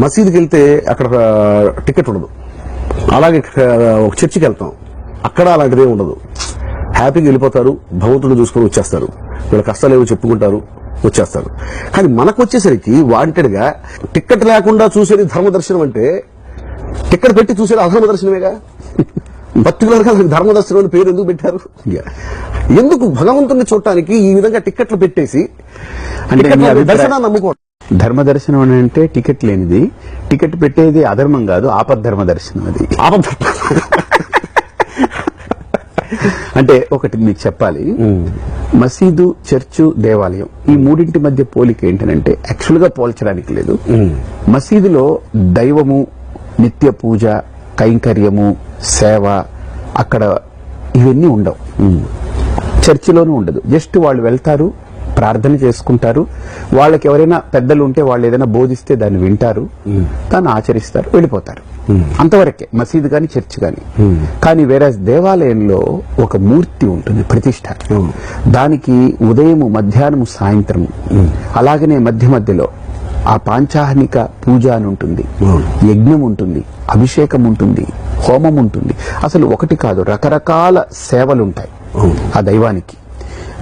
మసీదుకి వెళ్తే అక్కడ టికెట్ ఉండదు, అలాగే ఒక చర్చికి వెళ్తాం, అక్కడ అలాంటిదే ఉండదు. హ్యాపీగా వెళ్ళిపోతారు, భగవంతుడు చూసుకొని వచ్చేస్తారు, వీళ్ళ కష్టాలు ఏవో చెప్పుకుంటారు, వచ్చేస్తారు. కానీ మనకు వచ్చేసరికి వాంటెడ్గా టికెట్ లేకుండా చూసేది ధర్మదర్శనం అంటే టికెట్ పెట్టి చూసేది అధర్మదర్శనమేగా. పర్టికులర్ గా ధర్మదర్శనం అని పేరు ఎందుకు పెట్టారు? ఎందుకు భగవంతుని చూడటానికి ఈ విధంగా టికెట్లు పెట్టేసి దర్శనాన్ని నమ్ముకోవడం? ధర్మదర్శనం అని అంటే టికెట్ లేనిది, టికెట్ పెట్టేది అధర్మం కాదు, ఆపద్ధర్మ దర్శనం. అది అంటే ఒకటి మీకు చెప్పాలి, మసీదు, చర్చు, దేవాలయం ఈ మూడింటి మధ్య పోలిక ఏంటంటే యాక్చువల్ గా పోల్చడానికి లేదు. మసీదులో దైవము, నిత్య పూజ, కైంకర్యము, సేవ అక్కడ ఇవన్నీ ఉండవు. చర్చిలోనూ ఉండదు. జస్ట్ వాళ్ళు వెళ్తారు, ప్రార్థన చేసుకుంటారు, వాళ్ళకి ఎవరైనా పెద్దలు ఉంటే వాళ్ళు ఏదైనా బోధిస్తే దాన్ని వింటారు, దాన్ని ఆచరిస్తారు, వెళ్ళిపోతారు. అంతవరకే మసీదు గాని చర్చ్ గాని. కానీ వేరే దేవాలయంలో ఒక మూర్తి ఉంటుంది, ప్రతిష్ట. దానికి ఉదయము, మధ్యాహ్నము, సాయంత్రము, అలాగనే మధ్య మధ్యలో ఆ పాంచాహనిక పూజ అని ఉంటుంది, యజ్ఞం ఉంటుంది, అభిషేకం ఉంటుంది, హోమం ఉంటుంది. అసలు ఒకటి కాదు, రకరకాల సేవలుంటాయి ఆ దైవానికి.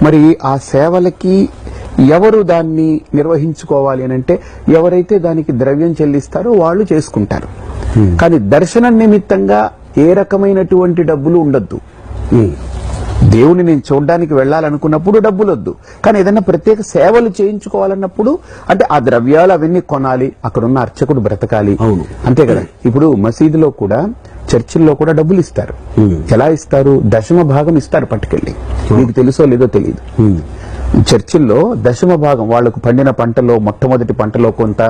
మరి ఆ సేవలకి ఎవరు దాన్ని నిర్వహించుకోవాలి అని అంటే ఎవరైతే దానికి ద్రవ్యం చెల్లిస్తారో వాళ్ళు చేసుకుంటారు. కానీ దర్శనం నిమిత్తంగా ఏ రకమైనటువంటి డబ్బులు ఉండొద్దు. దేవుని నేను చూడడానికి వెళ్ళాలనుకున్నప్పుడు డబ్బులు వద్దు. కానీ ఏదైనా ప్రత్యేక సేవలు చేయించుకోవాలన్నప్పుడు అంటే ఆ ద్రవ్యాలు అవన్నీ కొనాలి, అక్కడున్న అర్చకుడు బ్రతకాలి. అంతే కదా. ఇప్పుడు మసీదులో కూడా, చర్చిల్లో కూడా డబ్బులు ఇస్తారు. ఎలా ఇస్తారు? దశమ భాగం ఇస్తారు పట్టుకెళ్ళి. మీకు తెలుసో లేదో తెలియదు. చర్చిల్లో దశమ భాగం వాళ్లకు పండిన పంటలో మొట్టమొదటి పంటలో కొంత,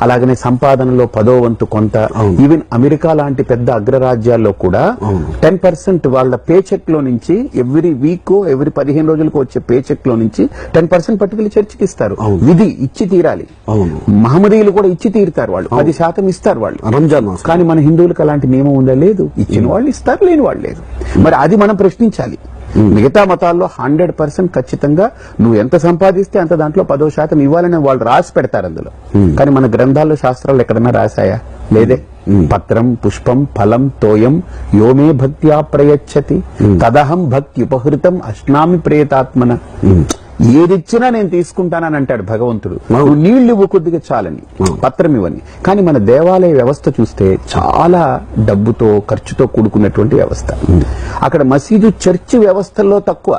అలాగనే సంపాదనలో 10వ వంతు కొంత. ఈవెన్ అమెరికా లాంటి పెద్ద అగ్రరాజ్యాల్లో కూడా 10% వాళ్ళ పే చెక్ లో నుంచి ఎవ్రీ వీక్, ఎవ్రీ 15 రోజులకు వచ్చే పే చెక్ లో నుంచి 10% పట్టుకెళ్లి చర్చికి ఇస్తారు. విధి ఇచ్చి తీరాలి. మహమ్మదీయులు కూడా ఇచ్చి తీరుతారు, వాళ్ళు 10% ఇస్తారు వాళ్ళు రంజాన్. కానీ మన హిందువులకు అలాంటి నియమం ఉందా? లేదు. ఇచ్చిన వాళ్ళు ఇస్తారు, లేని వాళ్ళు లేదు. మరి అది మనం ప్రశ్నించాలి. మిగతా మతాల్లో 100% ఖచ్చితంగా నువ్వు ఎంత సంపాదిస్తే అంత దాంట్లో 10% ఇవ్వాలని వాళ్ళు రాసి పెడతారు అందులో. కానీ మన గ్రంథాల్లో, శాస్త్రాలు ఎక్కడన్నా రాశాయా? లేదే. పత్రం, పుష్పం, ఫలం, తోయం యోమే భక్త్యా ప్రయచ్చతి తదహం భక్తి ఉపహృతం అశ్నామి ప్రేతాత్మన. ఏదిచ్చినా నేను తీసుకుంటానని అంటాడు భగవంతుడు. నువ్వు నీళ్లు ఇవ్వు కొద్దిగా చాలని, పత్రం ఇవ్వని. కానీ మన దేవాలయ వ్యవస్థ చూస్తే చాలా డబ్బుతో, ఖర్చుతో కూడుకున్నటువంటి వ్యవస్థ. అక్కడ మసీదు, చర్చి వ్యవస్థల్లో తక్కువ.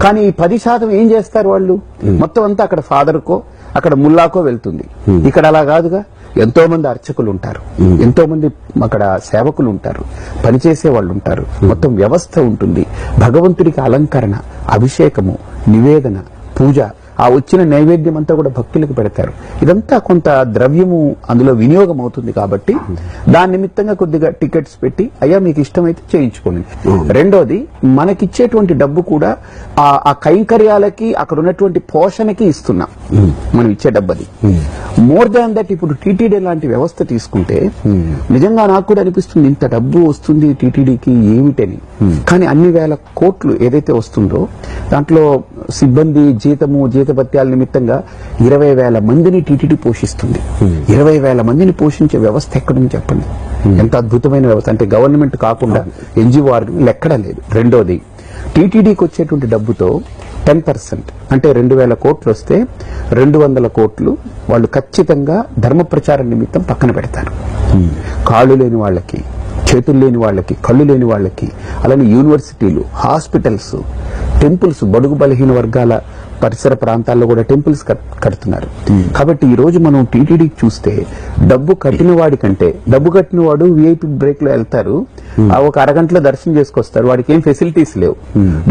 కానీ ఈ 10% ఏం చేస్తారు వాళ్ళు? మొత్తం అంతా అక్కడ ఫాదర్కో, అక్కడ ముల్లాకో వెళ్తుంది. ఇక్కడ అలా కాదుగా. ఎంతో మంది అర్చకులు ఉంటారు, ఎంతో మంది అక్కడ సేవకులు ఉంటారు, పనిచేసే వాళ్ళు ఉంటారు, మొత్తం వ్యవస్థ ఉంటుంది. భగవంతుడికి అలంకరణ, అభిషేకము, నివేదన, పూజ, ఆ వచ్చిన నైవేద్యం అంతా కూడా భక్తులకు పెడతారు. ఇదంతా కొంత ద్రవ్యము అందులో వినియోగం అవుతుంది. కాబట్టి దాని నిమిత్తంగా కొద్దిగా టికెట్స్ పెట్టి అయ్యా మీకు ఇష్టమైతే చేయించుకోండి. రెండోది, మనకిచ్చేటువంటి డబ్బు కూడా ఆ కైంకర్యాలకి, అక్కడ ఉన్నటువంటి పోషణకి ఇస్తున్నాం మనం ఇచ్చే డబ్బది. మోర్ దాన్ దట్ ఇప్పుడు టీటీడీ లాంటి వ్యవస్థ తీసుకుంటే నిజంగా నాకు కూడా అనిపిస్తుంది, ఇంత డబ్బు వస్తుంది టీటీడీకి ఏమిటని. కానీ అన్ని వేల కోట్లు ఏదైతే వస్తుందో దాంట్లో సిబ్బంది జీతము, జీతభత్యాల నిమిత్తంగా 20,000 మందిని టీటీడీ పోషిస్తుంది. 20,000 మందిని పోషించే వ్యవస్థ ఎక్కడుంది చెప్పండి? ఎంత అద్భుతమైన వ్యవస్థ అంటే. గవర్నమెంట్ కాకుండా ఎన్జిఓ ఎక్కడా లేదు. రెండోది, టీటీడీకి వచ్చేటువంటి డబ్బుతో 10% అంటే 2,000 కోట్లు వస్తే 200 కోట్లు వాళ్ళు ఖచ్చితంగా ధర్మ ప్రచారం నిమిత్తం పక్కన పెడతారు. కాళ్ళు లేని వాళ్ళకి, చేతులు లేని వాళ్ళకి, కళ్ళు లేని వాళ్ళకి, అలానే యూనివర్సిటీలు, హాస్పిటల్స్, టెంపుల్స్, బడుగు బలహీన వర్గాల పరిసర ప్రాంతాల్లో కూడా టెంపుల్స్ కడుతున్నారు. కాబట్టి ఈ రోజు మనం టీటీడీకి చూస్తే డబ్బు కట్టిన వాడి కంటే, డబ్బు కట్టిన వాడు విఐపి బ్రేక్ లో వెళ్తారు, ఒక అరగంటలో దర్శనం చేసుకొస్తారు, వాడికి ఏం ఫెసిలిటీస్ లేవు.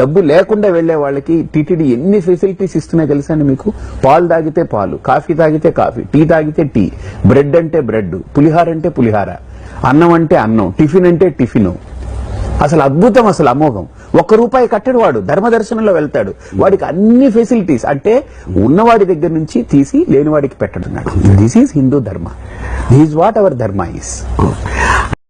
డబ్బు లేకుండా వెళ్లే వాళ్ళకి టీటీడీ ఎన్ని ఫెసిలిటీస్ ఇస్తున్నాయి తెలుసా అండి మీకు? పాలు తాగితే పాలు, కాఫీ తాగితే కాఫీ, టీ తాగితే టీ, బ్రెడ్ అంటే బ్రెడ్, పులిహార అంటే పులిహార, అన్నం అంటే అన్నం, టిఫిన్ అంటే టిఫిన్. అసలు అద్భుతం, అసలు అమోఘం. ₹1 కట్టడు వాడు ధర్మదర్శనంలో వెళ్తాడు, వాడికి అన్ని ఫెసిలిటీస్. అంటే ఉన్నవాడి దగ్గర నుంచి తీసి లేనివాడికి పెట్టడున్నాడు. దిస్ ఈజ్ హిందూ ధర్మ. దిస్ ఈజ్ వాట్ అవర్ ధర్మ ఈస్.